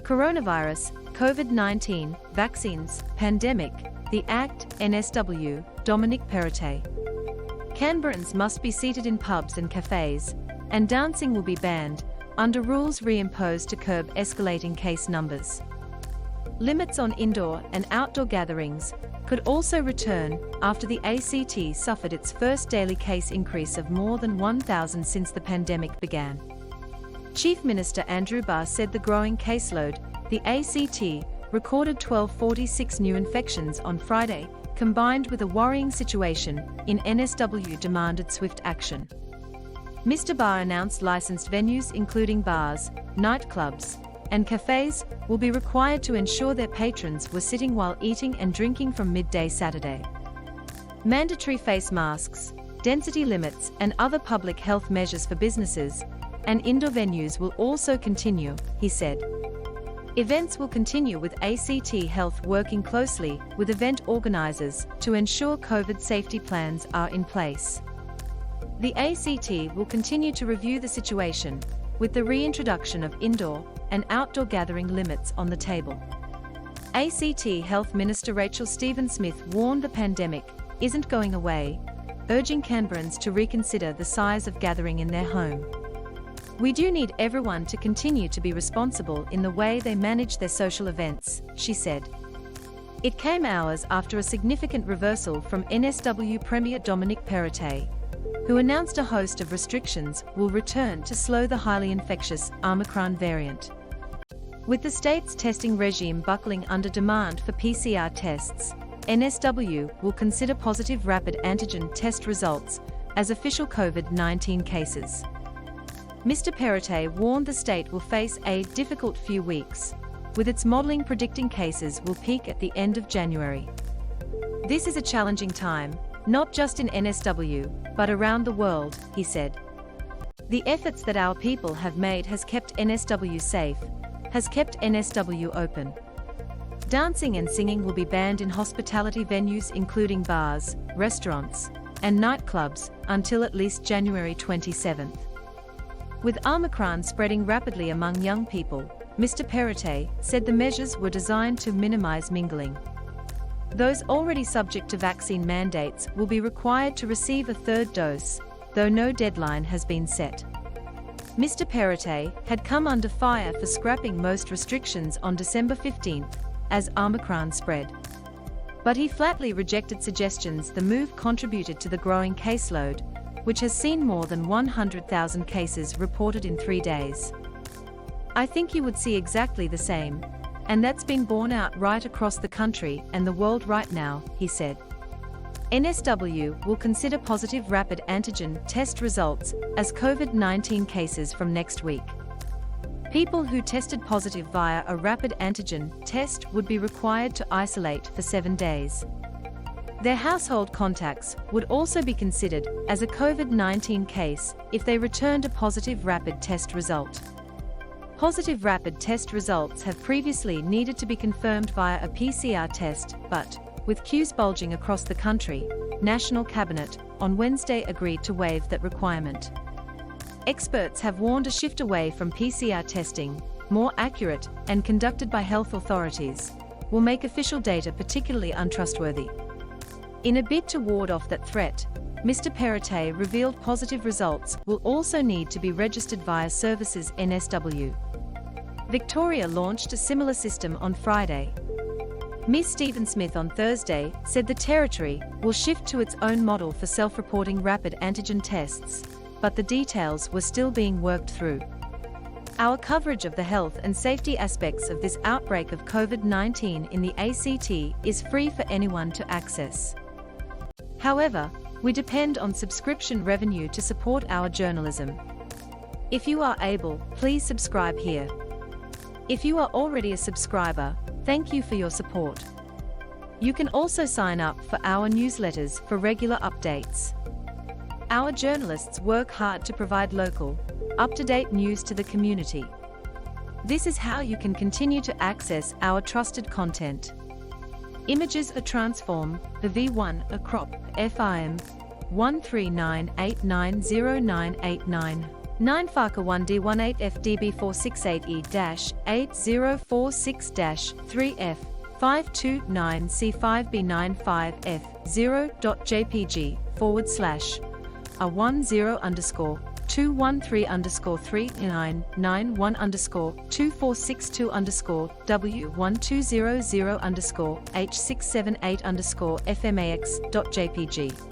Coronavirus, COVID-19, Vaccines, Pandemic, the Act, NSW, Dominic Perrottet. Canberrans must be seated in pubs and cafes, and dancing will be banned, under rules reimposed to curb escalating case numbers. Limits on indoor and outdoor gatherings could also return after the ACT suffered its first daily case increase of more than 1,000 since the pandemic began. Chief Minister Andrew Barr said the growing caseload, the ACT, recorded 1,246 new infections on Friday, combined with a worrying situation in NSW demanded swift action. Mr. Barr announced licensed venues including bars, nightclubs, and cafes will be required to ensure their patrons were sitting while eating and drinking from midday Saturday. Mandatory face masks, density limits and other public health measures for businesses and indoor venues will also continue, he said. Events will continue with ACT Health working closely with event organisers to ensure COVID safety plans are in place. The ACT will continue to review the situation, with the reintroduction of indoor and outdoor gathering limits on the table. ACT Health Minister Rachel Stephen-Smith warned the pandemic isn't going away, urging Canberrans to reconsider the size of gathering in their home. We do need everyone to continue to be responsible in the way they manage their social events, she said. It came hours after a significant reversal from NSW Premier Dominic Perrottet, who announced a host of restrictions will return to slow the highly infectious Omicron variant. With the state's testing regime buckling under demand for PCR tests, NSW will consider positive rapid antigen test results as official COVID-19 cases. Mr. Perrottet warned the state will face a difficult few weeks, with its modelling predicting cases will peak at the end of January. This is a challenging time, not just in NSW, but around the world, he said. The efforts that our people have made has kept NSW safe, has kept NSW open. Dancing and singing will be banned in hospitality venues including bars, restaurants, and nightclubs until at least January 27th. With Omicron spreading rapidly among young people, Mr. Perrottet said the measures were designed to minimize mingling. Those already subject to vaccine mandates will be required to receive a third dose, though no deadline has been set. Mr. Perrottet had come under fire for scrapping most restrictions on December 15th, as Omicron spread. But he flatly rejected suggestions the move contributed to the growing caseload, which has seen more than 100,000 cases reported in 3 days. I think you would see exactly the same, and that's been borne out right across the country and the world right now, he said. NSW will consider positive rapid antigen test results as COVID-19 cases from next week. People who tested positive via a rapid antigen test would be required to isolate for 7 days. Their household contacts would also be considered as a COVID-19 case if they returned a positive rapid test result. Positive rapid test results have previously needed to be confirmed via a PCR test, but, with queues bulging across the country, National Cabinet on Wednesday agreed to waive that requirement. Experts have warned a shift away from PCR testing, more accurate and conducted by health authorities, will make official data particularly untrustworthy. In a bid to ward off that threat, Mr. Perrottet revealed positive results will also need to be registered via Services NSW. Victoria launched a similar system on Friday. Ms. Stephen-Smith on Thursday said the territory will shift to its own model for self-reporting rapid antigen tests, but the details were still being worked through. Our coverage of the health and safety aspects of this outbreak of COVID-19 in the ACT is free for anyone to access. However, we depend on subscription revenue to support our journalism. If you are able, please subscribe here. If you are already a subscriber, thank you for your support. You can also sign up for our newsletters for regular updates. Our journalists work hard to provide local, up-to-date news to the community. This is how you can continue to access our trusted content. Images are transform, the V1 a crop, FIM 139890989. 9 Faka 1D18 FDB468E-8046-3F 529C5B95F0.jpg/110_213_991_2462_W1200_H678_FMAX.jpg.